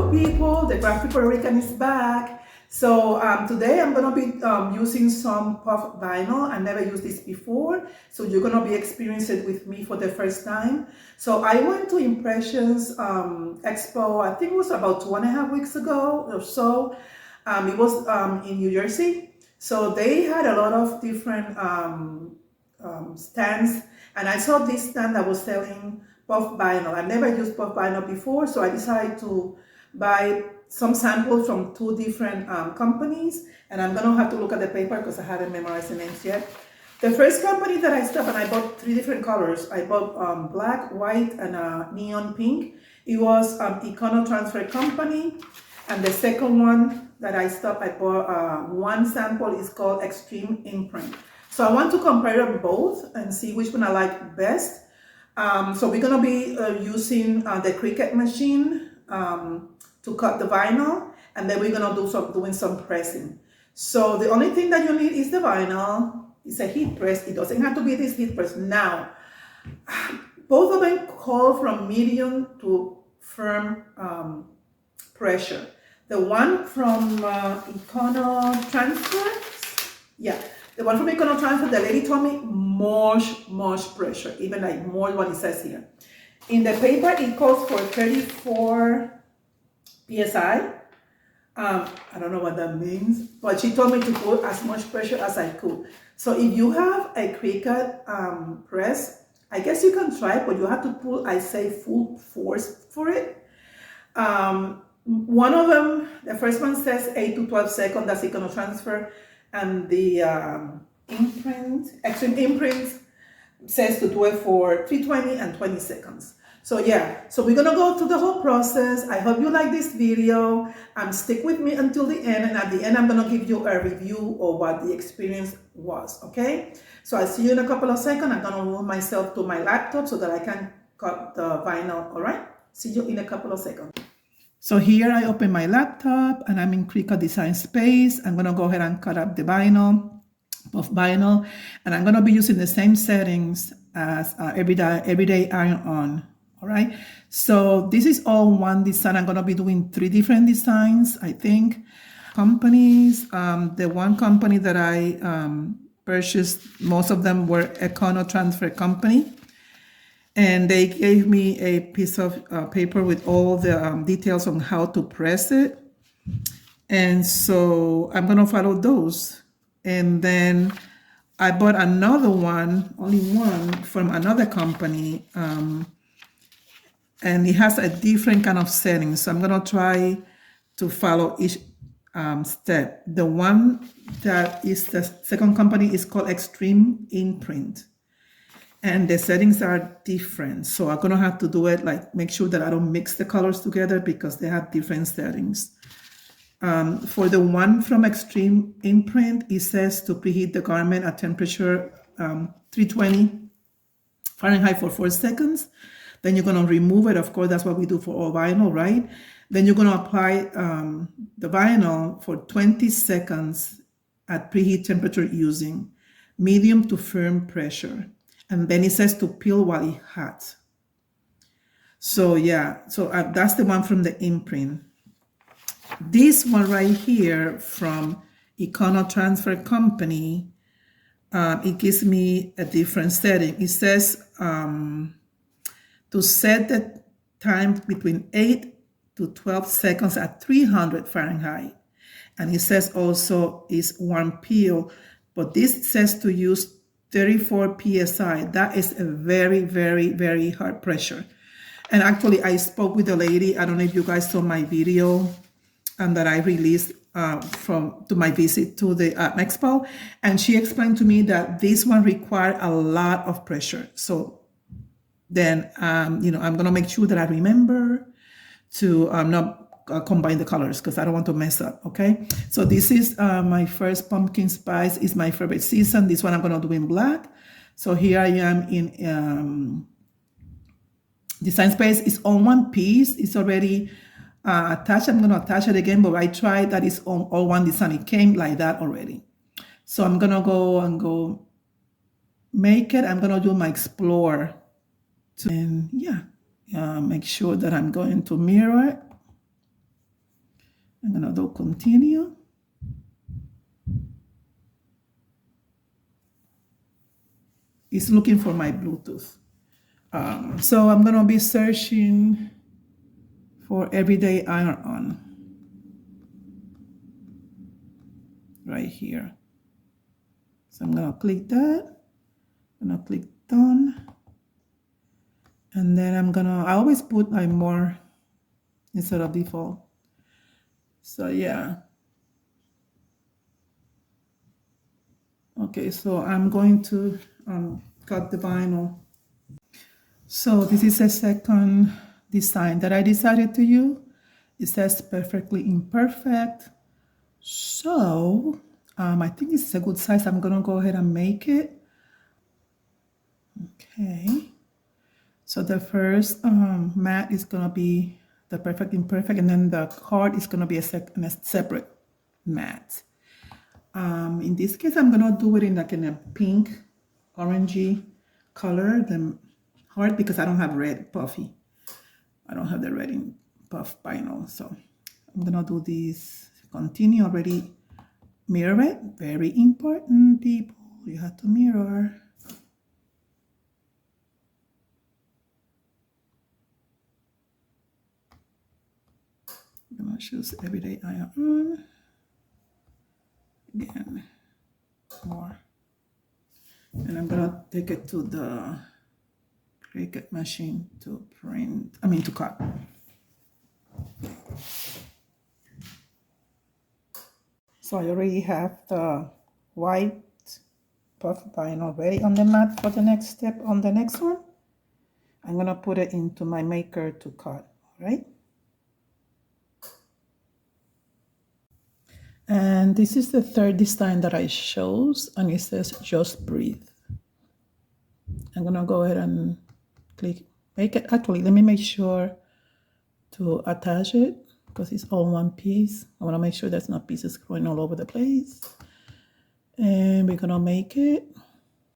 Hello people, the Graphic Puerto Rican is back. So today I'm going to be using some puff vinyl. I never used this before, so you're going to be experiencing it with me for the first time. So I went to Impressions Expo, I think it was about 2.5 weeks ago or so. It was in New Jersey. So they had a lot of different stands, and I saw this stand that was selling puff vinyl. I've never used puff vinyl before, so I decided to buy some samples from two different companies, and I'm gonna have to look at the paper because I haven't memorized the names yet. The first company that I stopped, and I bought three different colors. I bought black, white, and neon pink. It was Econotransfer company. And the second one that I stopped, I bought one sample is called Extreme Imprint. So I want to compare them both and see which one I like best. So we're gonna be using the Cricut machine to cut the vinyl, and then we're gonna doing some pressing. So the only thing that you need is the vinyl. It's a heat press. It doesn't have to be this heat press. Now, both of them call from medium to firm pressure. The one from Econotransfer, yeah, the one from Econotransfer, the lady told me much pressure, even like more what it says here. In the paper, it calls for 34 psi. I don't know what that means, but she told me to put as much pressure as I could. So if you have a Cricut press, I guess you can try, but you have to put, I say, full force for it. One of them, the first one says 8 to 12 seconds, that's Econotransfer, and the Extreme Imprint says to do it for 320 and 20 seconds. So yeah, so we're gonna go through the whole process. I hope you like this video. Stick with me until the end, and at the end I'm gonna give you a review of what the experience was, okay? So I'll see you in a couple of seconds. I'm gonna move myself to my laptop so that I can cut the vinyl, all right? See you in a couple of seconds. So here I open my laptop and I'm in Cricut Design Space. I'm gonna go ahead and cut up the vinyl, puff vinyl, and I'm gonna be using the same settings as everyday iron on. All right, so this is all one design. I'm gonna be doing three different designs, I think. Companies, the one company that I purchased, most of them were Econotransfer company. And they gave me a piece of paper with all the details on how to press it. And so I'm gonna follow those. And then I bought another one, only one, from another company. And it has a different kind of setting. So I'm gonna try to follow each step. The one that is the second company is called Extreme Imprint. And the settings are different. So I'm gonna have to do it, like make sure that I don't mix the colors together because they have different settings. For the one from Extreme Imprint, it says to preheat the garment at temperature 320 Fahrenheit for 4 seconds. Then you're gonna remove it. Of course, that's what we do for all vinyl, right? Then you're gonna apply the vinyl for 20 seconds at preheat temperature using medium to firm pressure. And then it says to peel while it's hot. So yeah, so that's the one from the imprint. This one right here from Econotransfer company, it gives me a different setting. It says to set the time between 8 to 12 seconds at 300 Fahrenheit. And it says also is warm peel, but this says to use 34 psi. That is a very hard pressure. And actually, I spoke with a lady. I don't know if you guys saw my video that I released to my visit to the expo, and she explained to me that this one required a lot of pressure. So then, you know, I'm gonna make sure that I remember to not combine the colors because I don't want to mess up, okay? So this is my first pumpkin spice. It's my favorite season. This one I'm gonna do in black. So here I am in Design Space. It's on one piece. It's already attached. I'm gonna attach it again, but I tried that it's on all one design. It came like that already. So I'm gonna go make it. I'm gonna do my explore. And yeah, make sure that I'm going to mirror it. I'm gonna do continue. It's looking for my Bluetooth. So I'm gonna be searching for everyday iron-on right here. So I'm gonna click that. I'm gonna click done. And then I always put like more instead of default. So yeah. Okay, so I'm going to cut the vinyl. So this is a second design that I decided to use. It says perfectly imperfect. So I think it's a good size. I'm gonna go ahead and make it. Okay. So the first mat is gonna be the perfect imperfect, and then the card is gonna be a separate mat. In this case, I'm gonna do it in like in a pink, orangey color, the heart, because I don't have red puffy. I don't have the red in puff vinyl, so I'm gonna do this. Continue already. Mirror it. Very important, people. You have to mirror. I'm gonna choose everyday iron. Again, more. And I'm gonna take it to the Cricut machine to to cut. So I already have the white puff vinyl ready on the mat for the next step. On the next one, I'm gonna put it into my maker to cut, all right? And this is the third design that I chose, and it says just breathe. I'm gonna go ahead and click make it. Actually, let me make sure to attach it because it's all one piece. I want to make sure there's not pieces going all over the place. And we're gonna make it.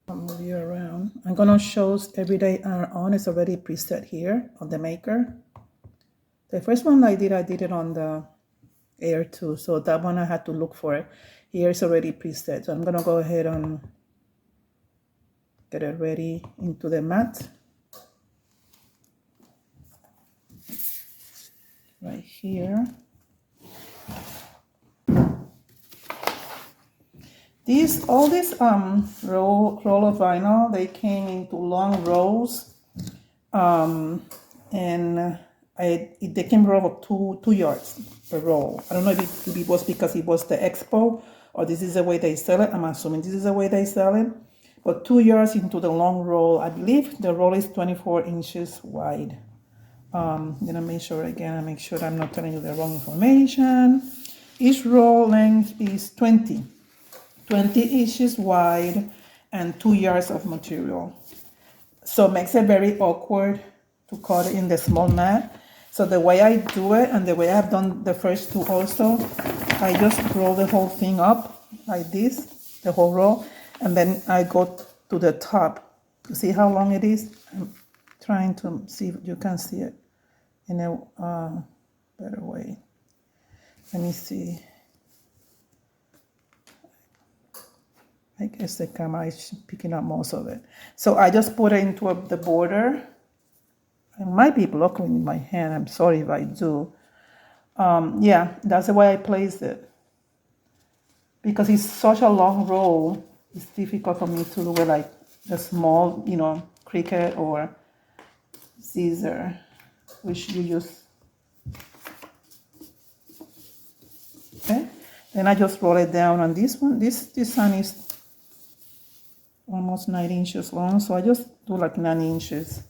I'll move you around. I'm gonna show everyday iron-on. It's already preset here on the maker. The first one I did it on the Air 2, so that one I had to look for it. Here it's already preset, so I'm gonna go ahead and get it ready into the mat. Right here. All this roll of vinyl, they came into long rolls, and they came roll of 2 yards per roll. I don't know if it was because it was the expo or this is the way they sell it. I'm assuming this is the way they sell it. But 2 yards into the long roll, I believe the roll is 24 inches wide. Then I make sure again, I make sure I'm not telling you the wrong information. Each roll length is 20 inches wide and 2 yards of material. So it makes it very awkward to cut it in the small mat. So the way I do it and the way I've done the first two also, I just roll the whole thing up like this, the whole roll, and then I go to the top. You see how long it is? I'm trying to see if you can see it in a better way. Let me see. I guess the camera is picking up most of it. So I just put it into the border. I might be blocking my hand. I'm sorry if I do. Yeah, that's the way I place it. Because it's such a long roll, it's difficult for me to do it like the small, Cricut or scissor, which you use. Okay, then I just roll it down on this one. This design is almost 9 inches long, so I just do like 9 inches.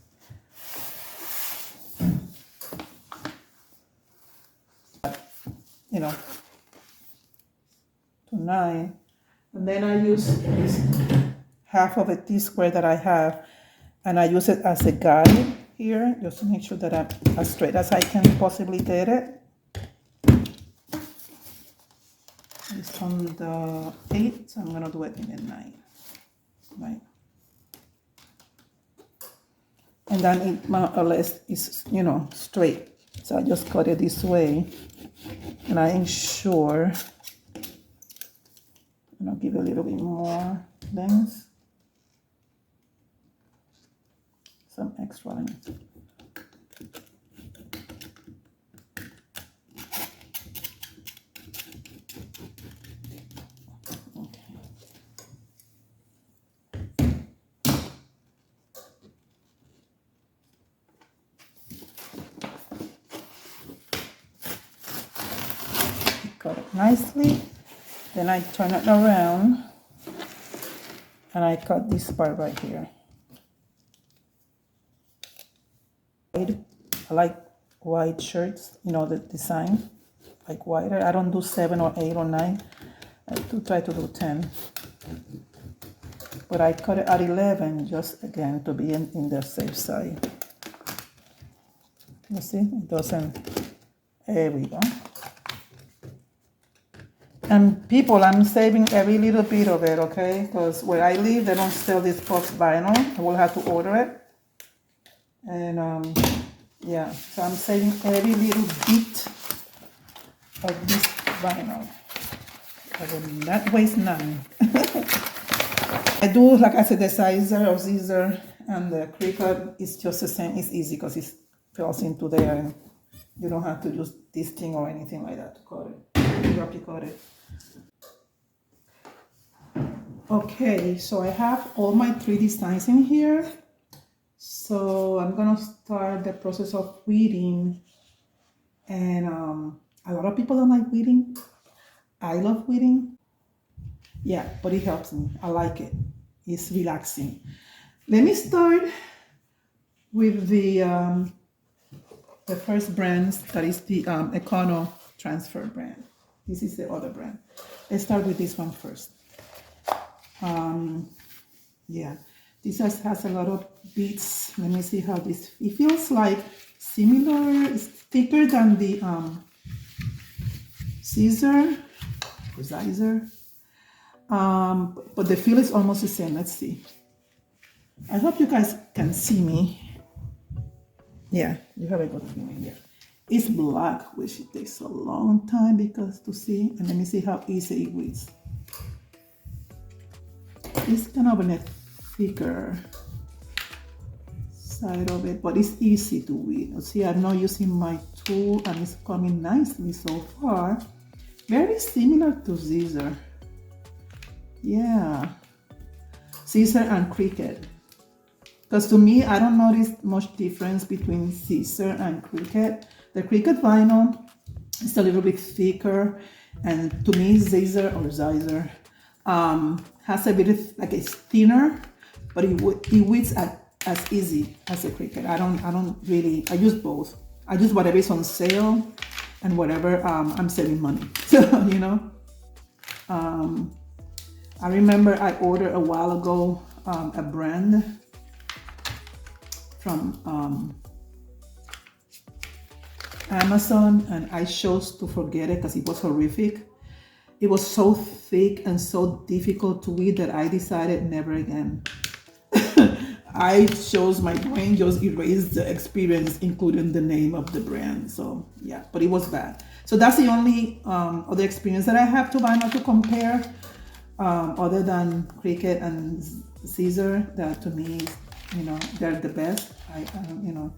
To 9. And then I use this half of a T-square that I have, and I use it as a guide here, just to make sure that I'm as straight as I can possibly get it. It's on the 8, so I'm going to do it in the 9. Right? And then it more or less is, straight. So I just cut it this way, and I ensure, and I'll give it a little bit more length, some extra length. Cut it nicely, then I turn it around and I cut this part right here. I like white shirts, you know, the design, like whiter. I don't do 7 or 8 or 9. I do try to do 10. But I cut it at 11 just again to be in the safe side. You see, it doesn't, there we go. And people, I'm saving every little bit of it, okay? Because where I live, they don't sell this box vinyl. I will have to order it. And yeah, so I'm saving every little bit of this vinyl. I will not waste none. I do, like I said, the sizer or scissor and the Cricut is just the same. It's easy because it falls into there and you don't have to use this thing or anything like that to cut it. You have to cut it. Okay, so I have all my 3 designs in here. So I'm gonna start the process of weeding. And a lot of people don't like weeding. I love weeding. Yeah, but it helps me. I like it. It's relaxing. Let me start with the first brand, that is the Econotransfer brand. This is the other brand. Let's start with this one first. Yeah, this has a lot of beads. Let me see how this, it feels like similar, it's thicker than the scissor or scissor. But the feel is almost the same. Let's see. I hope you guys can see me. Yeah, you have a good feeling here. It's black, which it takes a long time because to see. And let me see how easy it is. It's kind of a thicker side of it, but it's easy to weed. See, I'm not using my tool and it's coming nicely so far. Very similar to scissor. Yeah, scissor and Cricut. Because to me, I don't notice much difference between scissor and Cricut. The Cricut vinyl is a little bit thicker, and to me, scissor or scissor has a bit of, like, it's thinner, but it weeds as easy as a Cricut. I don't really, I use both. I use whatever is on sale and whatever I'm saving money. So, you know. I remember I ordered a while ago a brand from Amazon, and I chose to forget it because it was horrific. It was so thick and so difficult to read that I decided never again. I chose, my brain just erased the experience, including the name of the brand. So yeah, but it was bad. So that's the only other experience that I have to vinyl to compare. Other than Cricut and scissor, that to me, you know, they're the best. You know,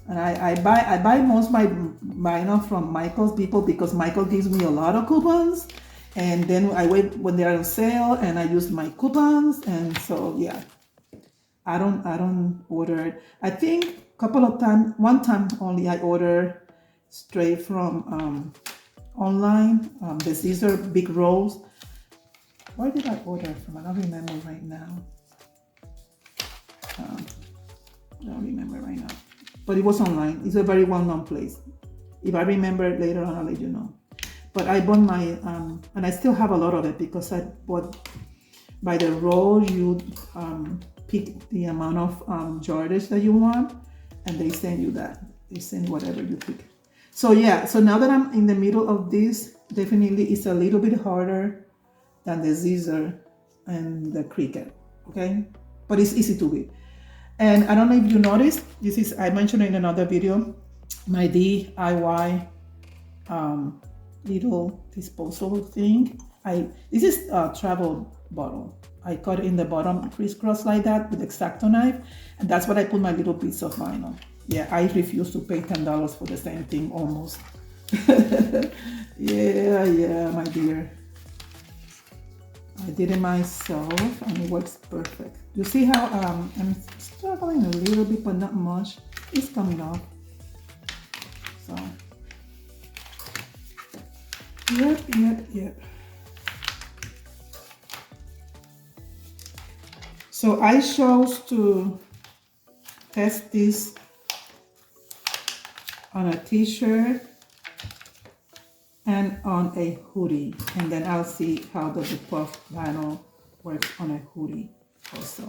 and I buy most my vinyl from Michael's people because Michael gives me a lot of coupons, and then I wait when they're on sale and I use my coupons, and so yeah, I don't order. I think a couple of times, one time only, I order straight from online, the scissor big rolls. Where did I order from? I don't remember right now. I don't remember right now. But it was online. It's a very well-known place. If I remember later on, I'll let you know. But I bought my, and I still have a lot of it because I bought, by the roll, you pick the amount of yardage that you want, and they send you that. They send whatever you pick. So yeah, so now that I'm in the middle of this, definitely it's a little bit harder than the scissor and the Cricut, okay? But it's easy to read. And I don't know if you noticed, this is, I mentioned in another video, my DIY little disposable thing. This is a travel bottle. I cut it in the bottom crisscross like that with X-Acto knife, and that's what I put my little piece of vinyl. Yeah, I refuse to pay $10 for the same thing almost. Yeah, my dear. I did it myself and it works perfect. You see how I'm struggling a little bit, but not much. It's coming off. So, yep. So I chose to test this on a t-shirt and on a hoodie, and then I'll see how the puff vinyl works on a hoodie also.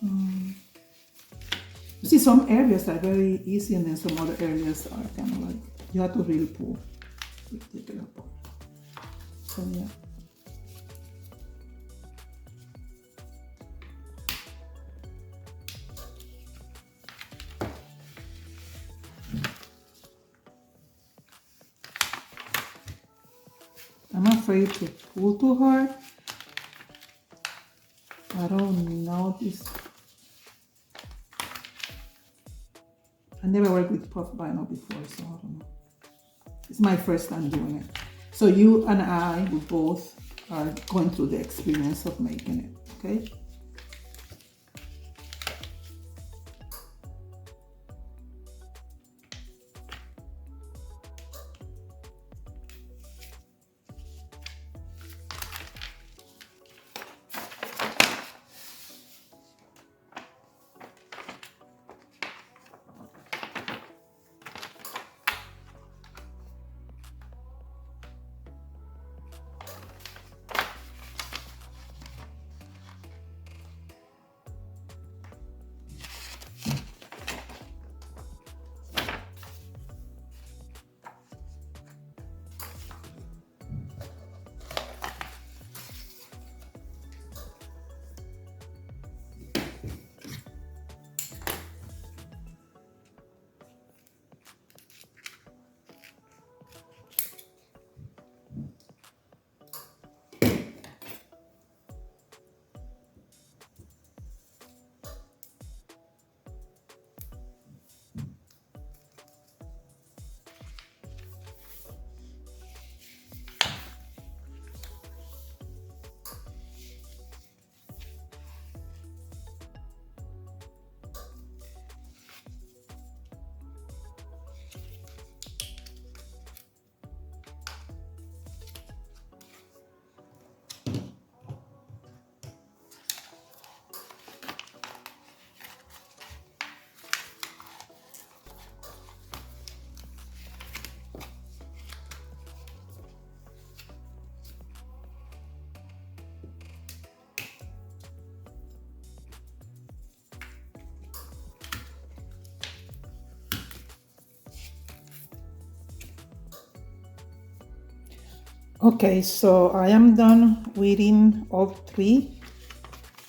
You see, some areas are very easy, and then some other areas are kind of like you have to really pull to take it apart. So yeah. I'm afraid to pull too hard. I don't know this. I never worked with puff vinyl before, so I don't know. It's my first time doing it. So you and I, we both are going through the experience of making it, okay? Okay, so I am done weeding all 3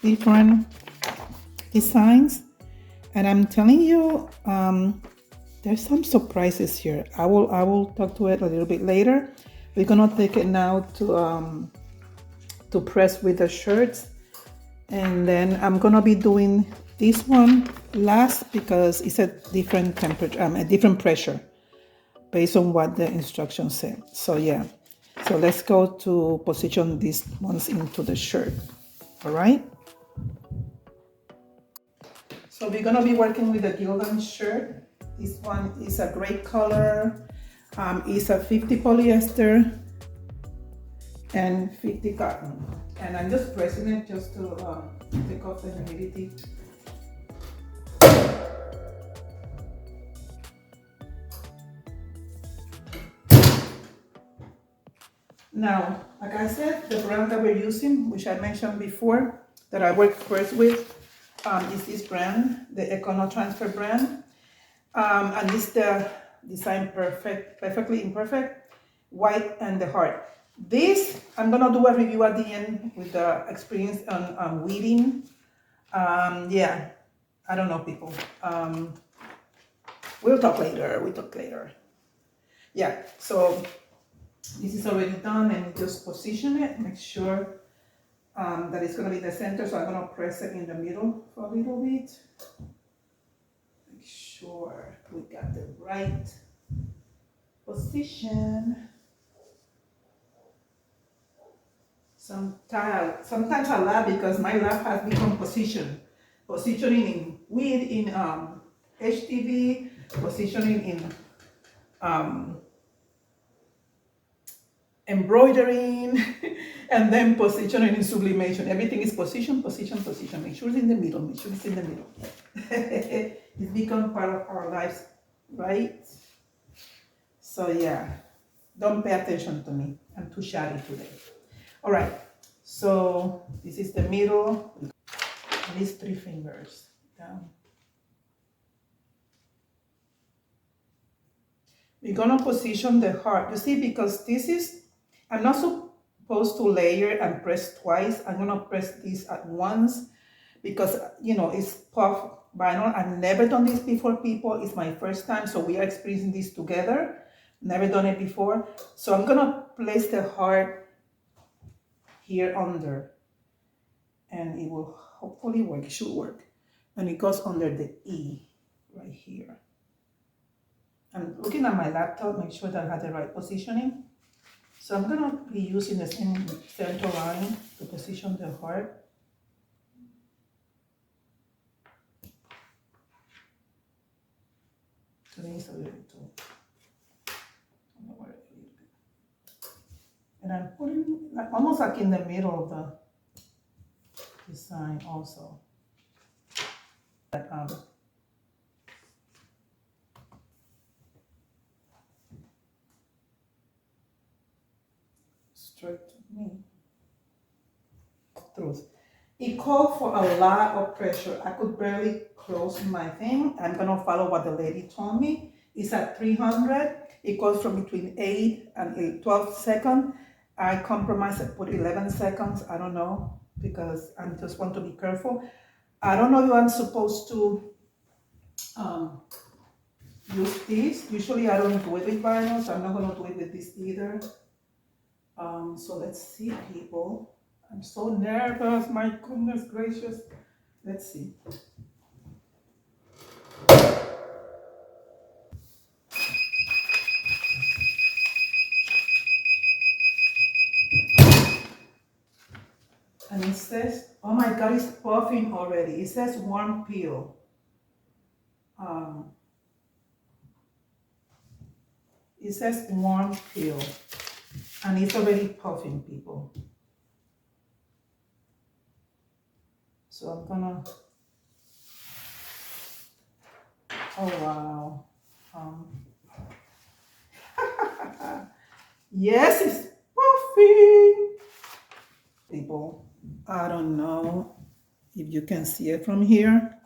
different designs, and I'm telling you, there's some surprises here. I will talk to it a little bit later. We're gonna take it now to press with the shirts, and then I'm gonna be doing this one last because it's a different temperature, a different pressure based on what the instructions said. So yeah. So let's go to position these ones into the shirt, all right? So we're gonna be working with the Gildan shirt. This one is a gray color. It's a 50 polyester and 50 cotton. And I'm just pressing it just to take off the humidity. Now, like I said, the brand that we're using, which I mentioned before, that I worked first with, is this brand, the Econotransfer brand. And it's the Design Perfectly Imperfect, white and the heart. This, I'm gonna do a review at the end with the experience on weeding. Yeah, I don't know, people. We'll talk later. We'll talk later. Yeah, so this is already done, and just position it. Make sure that it's going to be the center. So I'm going to press it in the middle for a little bit. Make sure we got the right position. Sometimes I laugh because my laugh has become positioning in weed in HTV, positioning in embroidering, and then positioning in sublimation. Everything is position, position, position. Make sure it's in the middle. Make sure it's in the middle. It's become part of our lives, right? So yeah, don't pay attention to me. I'm too shy today. All right, so this is the middle. At least 3 fingers down. We're gonna position the heart. You see, because this is, I'm not supposed to layer and press twice. I'm gonna press this at once because, you know, it's puff vinyl. I've never done this before, people. It's my first time, so we are experiencing this together. Never done it before. So I'm gonna place the heart here under, and it will hopefully work. It should work. And it goes under the E right here. I'm looking at my laptop, make sure that I have the right positioning. So I'm gonna be using the same center line to position the heart. Today is a little too. And I'm putting like almost like in the middle of the design also. But, straight to me. Truth. It called for a lot of pressure. I could barely close my thing. I'm gonna follow what the lady told me. It's at 300. It goes from between 8 and 12 seconds. I compromised and put 11 seconds. I don't know, because I just want to be careful. I don't know if I'm supposed to use this. Usually I don't do it with vinyl, so I'm not gonna do it with this either. So let's see, people. I'm so nervous, my goodness gracious. Let's see. And it says, oh my God, it's puffing already. It says warm peel. It says warm peel. And it's already puffing, people. So I'm gonna, oh wow. Yes, it's puffing. People, I don't know if you can see it from here,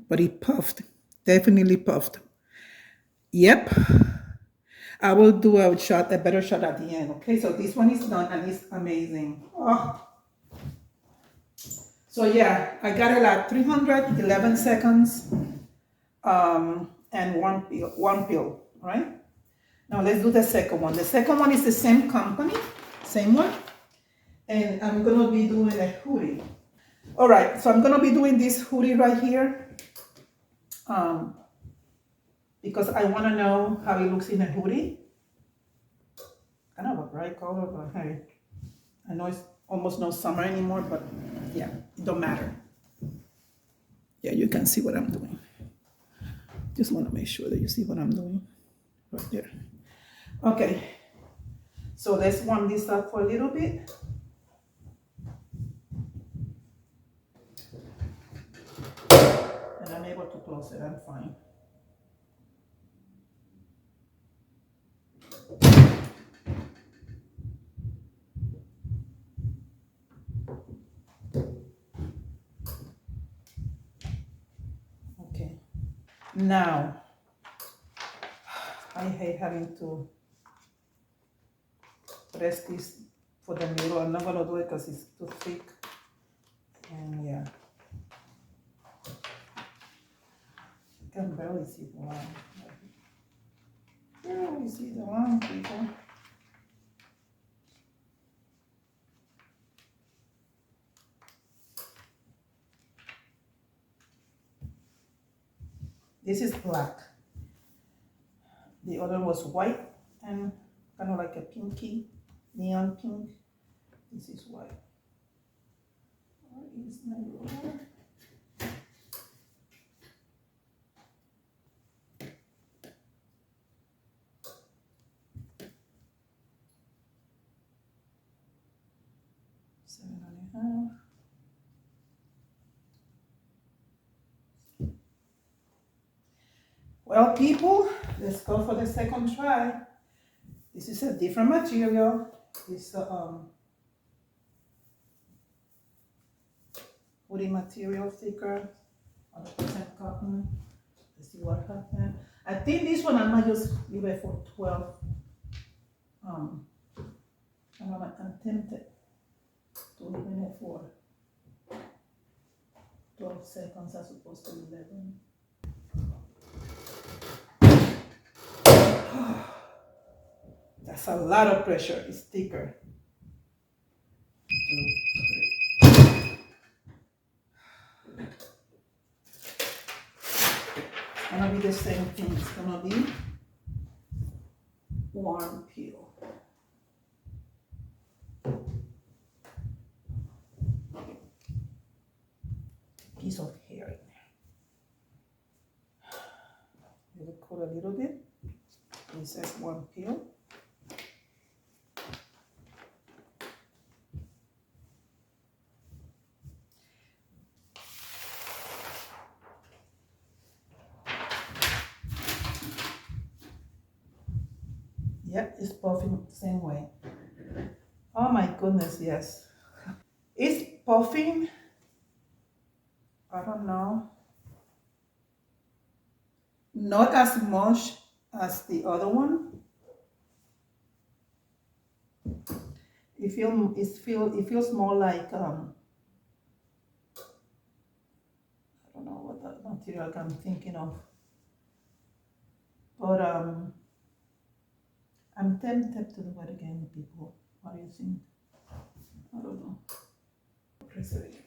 but it puffed, definitely puffed. Yep. I will do a better shot at the end. Okay, so this one is done and it's amazing. Oh. So yeah, I got it at 311 seconds, and one pill, right? Now let's do the second one. The second one is the same company, same one, and I'm gonna be doing a hoodie. All right, so I'm gonna be doing this hoodie right here, because I wanna know how it looks in a hoodie. Kind of a bright color, but hey, I know it's almost no summer anymore, but yeah, it don't matter. Yeah, you can see what I'm doing. Just want to make sure that you see what I'm doing right there. Okay, so let's warm this up for a little bit. And I'm able to close it, I'm fine. Okay, now, I hate having to press this for the middle. I'm not gonna do it because it's too thick. And yeah. barely see the line. Barely see the line, people. This is black. The other was white and kind of like a pinky, neon pink. This is white. Where is my ruler? Seven and a half. Well, people, let's go for the second try. This is a different material. It's woody material, thicker, 100% cotton. Let's see what happens. I think this one I might just leave it for 12. I'm tempted to leave it for 12 seconds as opposed to 11. That's a lot of pressure. It's thicker. 2, 3. It's gonna be the same thing. It's gonna be warm peel. Piece of hair in there. Let it cool a little bit. It says warm peel. Yep, it's puffing the same way. Oh my goodness, yes. It's puffing. I don't know. Not as much as the other one. It feels more like I don't know what that material I'm thinking of. But I'm tempted to do it again, people. What do you think? I don't know. Press it again.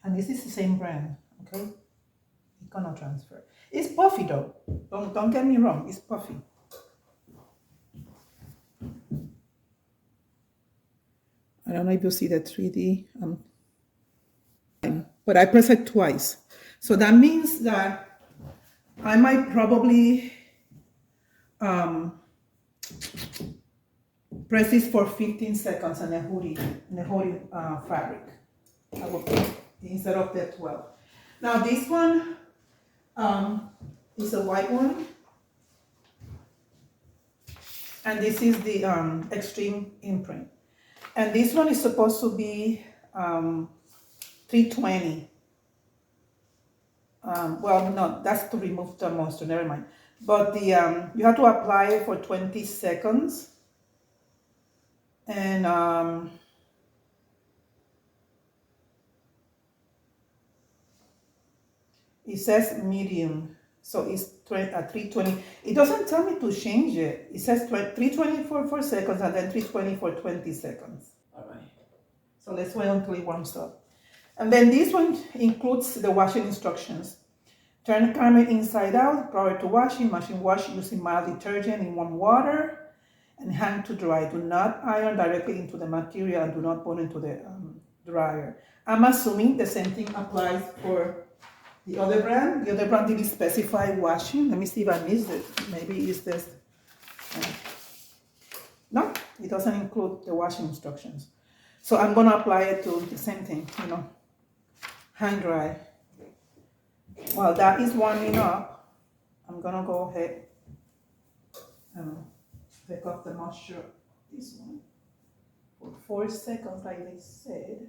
And this is the same brand, okay? Econotransfer. It's puffy though. Don't get me wrong, it's puffy. I don't know if you see the 3D, but I press it twice. So that means that I might probably press this for 15 seconds on the hoodie fabric. I will put instead of the 12. Now this one is a white one. And this is the extreme imprint. And this one is supposed to be 320. Well, no, that's to remove the moisture, never mind. But the you have to apply it for 20 seconds. And it says medium. So it's 320. It doesn't tell me to change it. It says 320 for 4 seconds and then 320 for 20 seconds. All right. So let's wait until it warms up. And then this one includes the washing instructions. Turn garment inside out prior to washing. Machine wash using mild detergent in warm water and hang to dry. Do not iron directly into the material and do not put into the dryer. I'm assuming the same thing applies for the other brand. The other brand didn't specify washing. Let me see if I missed it. Maybe it's this. No, it doesn't include the washing instructions. So I'm going to apply it to the same thing, you know. hang dry. While that is warming up, I'm gonna go ahead and take off the moisture. This one for 4 seconds, like they said.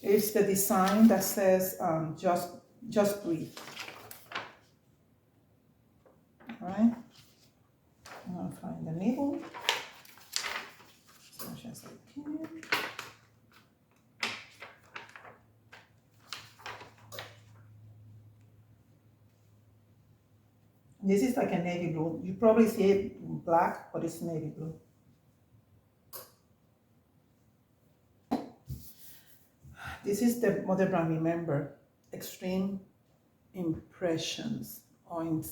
It's the design that says just breathe. All right. I'm gonna find the needle as much as I can. This is like a navy blue. You probably see it black, but it's navy blue. This is the mother brand, remember, Extreme Impressions, or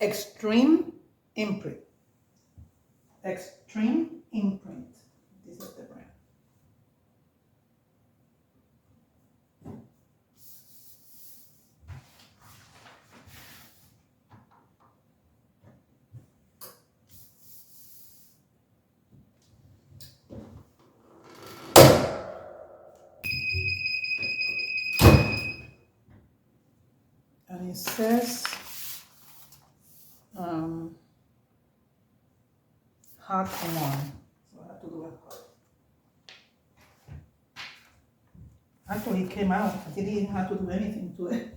Extreme Imprint. Extreme Imprint. This is the brand. And it says hot and warm. So I have to do it hot. Actually, it came out. I didn't even have to do anything to it.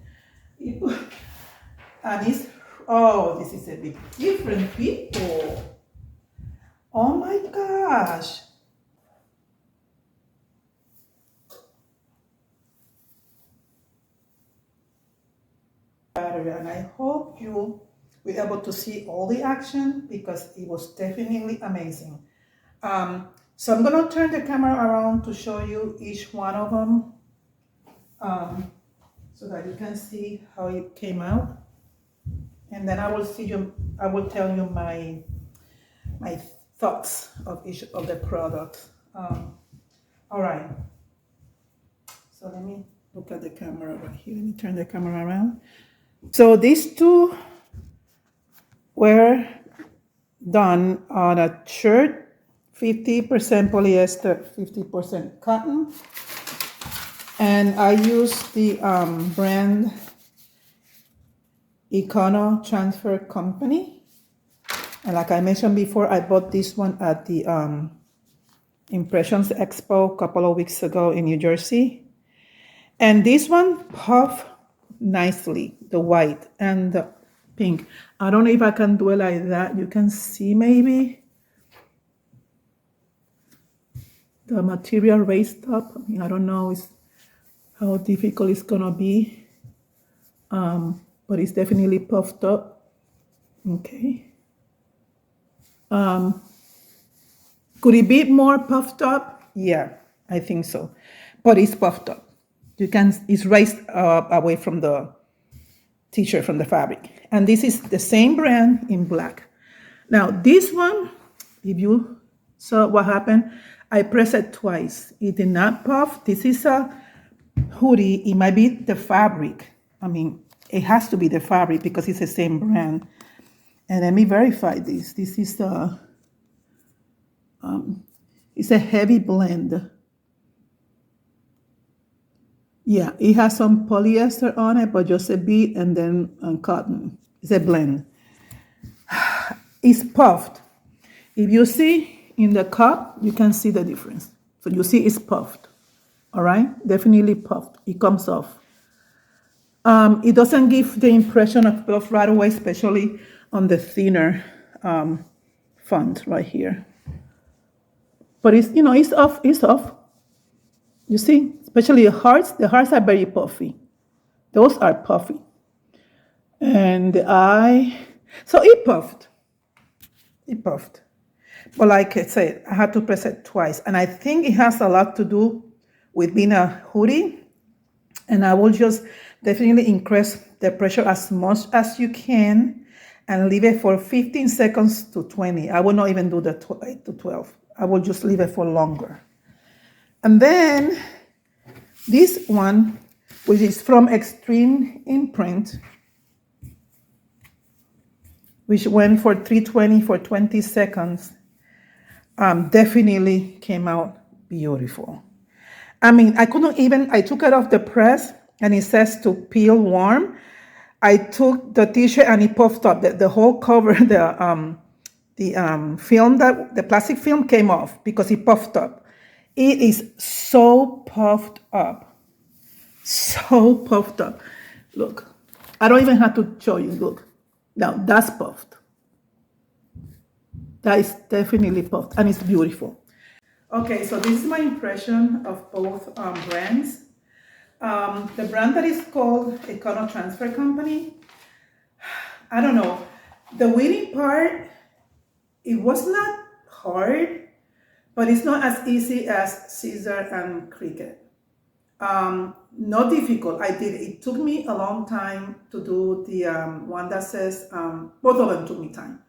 And it's, oh, this is a big different, people. Oh my gosh. And I hope you were able to see all the action, because it was definitely amazing. So I'm going to turn the camera around to show you each one of them, so that you can see how it came out. And then I will tell you my thoughts of each of the products. All right. So let me look at the camera right here. Let me turn the camera around. So these two were done on a shirt, 50% polyester, 50% cotton. And I used the brand Econotransfer company. And like I mentioned before, I bought this one at the Impressions Expo a couple of weeks ago in New Jersey. And this one puffed nicely, the white and the pink. I don't know if I can do it like that. You can see maybe the material raised up. I mean, I don't know how difficult it's gonna be, but it's definitely puffed up. Okay. Could it be more puffed up? Yeah, I think so. But it's puffed up. It's raised away from the t-shirt, from the fabric. And this is the same brand in black. Now this one, if you saw what happened, I pressed it twice. It did not puff. This is a hoodie. It might be the fabric. I mean, it has to be the fabric because it's the same brand. And let me verify this. This is it's a heavy blend. Yeah, it has some polyester on it, but just a bit, and then cotton. It's a blend. It's puffed. If you see in the cup, you can see the difference. So you see it's puffed. All right, definitely puffed. It comes off. It doesn't give the impression of puff right away, especially on the thinner font right here. But it's, you know, it's off. It's off. You see, especially the hearts are very puffy. Those are puffy. And so it puffed. It puffed. But like I said, I had to press it twice. And I think it has a lot to do with being a hoodie. And I will just definitely increase the pressure as much as you can. and leave it for 15 seconds to 20. I will not even do the 8 to 12. I will just leave it for longer. And then this one, which is from Extreme Imprint, which went for 320 for 20 seconds, definitely came out beautiful. I mean, I took it off the press and it says to peel warm. I took the t-shirt and it puffed up. The whole cover, the film, that the plastic film came off because it puffed up. It is so puffed up. So puffed up. Look, I don't even have to show you. Look, now that's puffed. That is definitely puffed and it's beautiful. Okay, so this is my impression of both brands. The brand that is called Econotransfer company, I don't know. The weeding part, it was not hard, but it's not as easy as scissor and Cricut. Not difficult. It took me a long time to do the one that says, both of them took me time.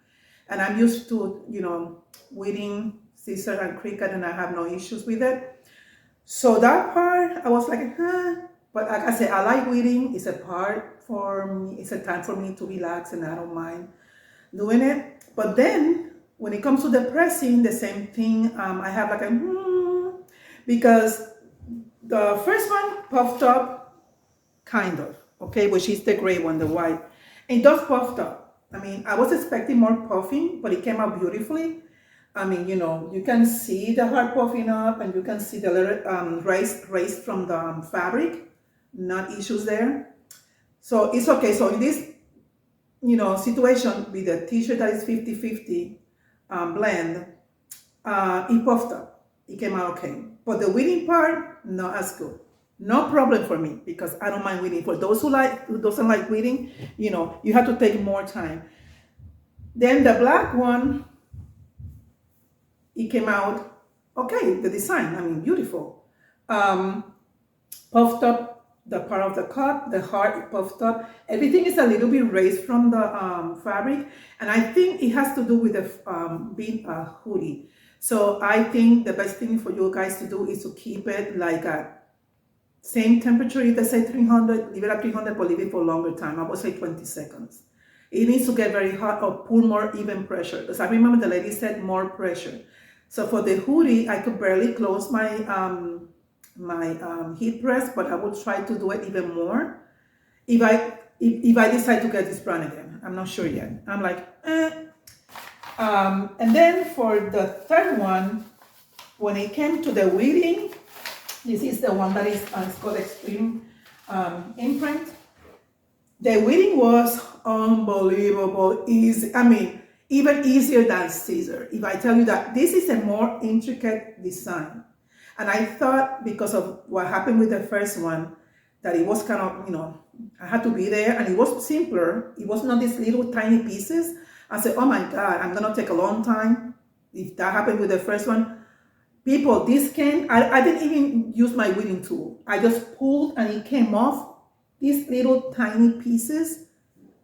And I'm used to, weeding scissor and Cricut, and I have no issues with it. So that part, I was like, But like I said, I like weeding. It's a part for me. It's a time for me to relax, and I don't mind doing it. But then, when it comes to the pressing, the same thing. I have like because the first one puffed up, kind of, okay, which is the gray one, the white. It does puffed up. I mean, I was expecting more puffing, but it came out beautifully. I mean, you can see the heart puffing up, and you can see the little raised from the fabric. Not issues there. So it's okay. So in this, situation with the t-shirt that is 50-50 blend, it puffed up. It came out okay. But the weeding part, not as good. No problem for me because I don't mind weeding. For those who doesn't like weeding, you have to take more time. Then the black one, it came out okay. The design, I mean, beautiful. Puffed up the part of the cup, the heart puffed up. Everything is a little bit raised from the fabric, and I think it has to do with the being a hoodie. So I think the best thing for you guys to do is to keep it like at same temperature. Let's say 300, leave it at 300, but leave it for a longer time. I would say 20 seconds. It needs to get very hot or pull more even pressure. Because I remember the lady said more pressure. So for the hoodie, I could barely close my heat press, but I will try to do it even more if I decide to get this brand again. I'm not sure yet. I'm like, and then for the third one, when it came to the weeding, this is the one that is it's called Extreme Imprint. The weeding was unbelievable easy. I mean, even easier than scissor. If I tell you that this is a more intricate design. And I thought because of what happened with the first one, that it was kind of, I had to be there, and it was simpler. It was not these little tiny pieces. I said, oh my God, I'm gonna take a long time. If that happened with the first one, people, this came, I didn't even use my weeding tool. I just pulled and it came off. These little tiny pieces,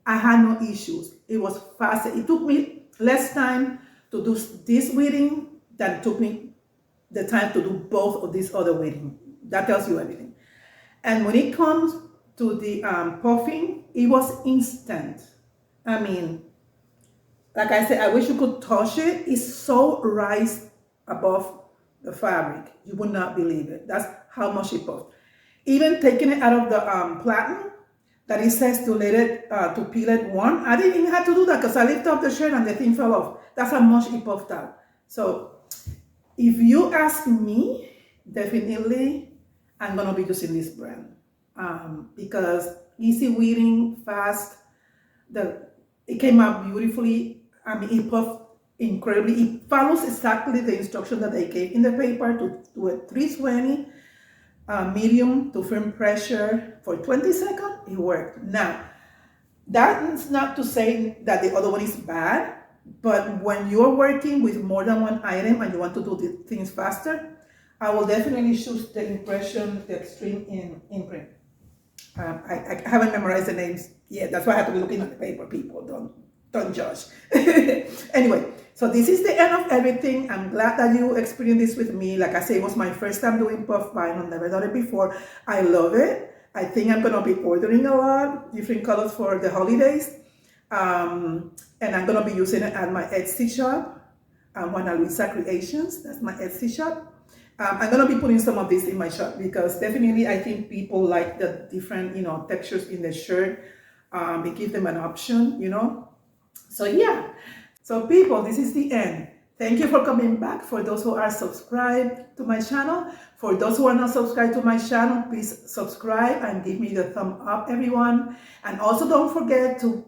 I had no issues. It was faster. It took me less time to do this weeding than it took me the time to do both of these other weeding. That tells you everything. And when it comes to the puffing, it was instant. I mean, like I said, I wish you could touch it. It's so raised above the fabric. You would not believe it. That's how much it puffed. Even taking it out of the platen, that it says to let it, to peel it warm, I didn't even have to do that because I lifted up the shirt and the thing fell off. That's how much it puffed out. So if you ask me, definitely I'm gonna be using this brand because easy weeding, fast. It came out beautifully. I mean, it puffed incredibly. It follows exactly the instruction that they gave in the paper to do a 320 medium to firm pressure for 20 seconds. It worked. Now, that's not to say that the other one is bad, but when you're working with more than one item and you want to do the things faster, I will definitely choose the Extreme Imprint. I haven't memorized the names yet. That's why I have to be looking at the paper. People don't Don't judge. Anyway, so this is the end of everything. I'm glad that you experienced this with me. Like I say, it was my first time doing puff pine. I've never done it before. I love it. I think I'm going to be ordering a lot, different colors for the holidays. And I'm going to be using it at my Etsy shop, Juana Luisa Creations. That's my Etsy shop. I'm going to be putting some of this in my shop because definitely I think people like the different, textures in the shirt. It gives them an option, So yeah. So people, this is the end. Thank you for coming back. For those who are subscribed to my channel, for those who are not subscribed to my channel, please subscribe and give me the thumb up, everyone. And also don't forget to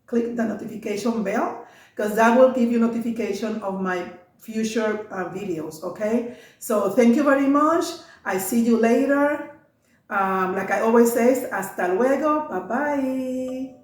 click the notification bell because that will give you notification of my future videos, okay? So thank you very much. I see you later. Like I always say, hasta luego. Bye-bye.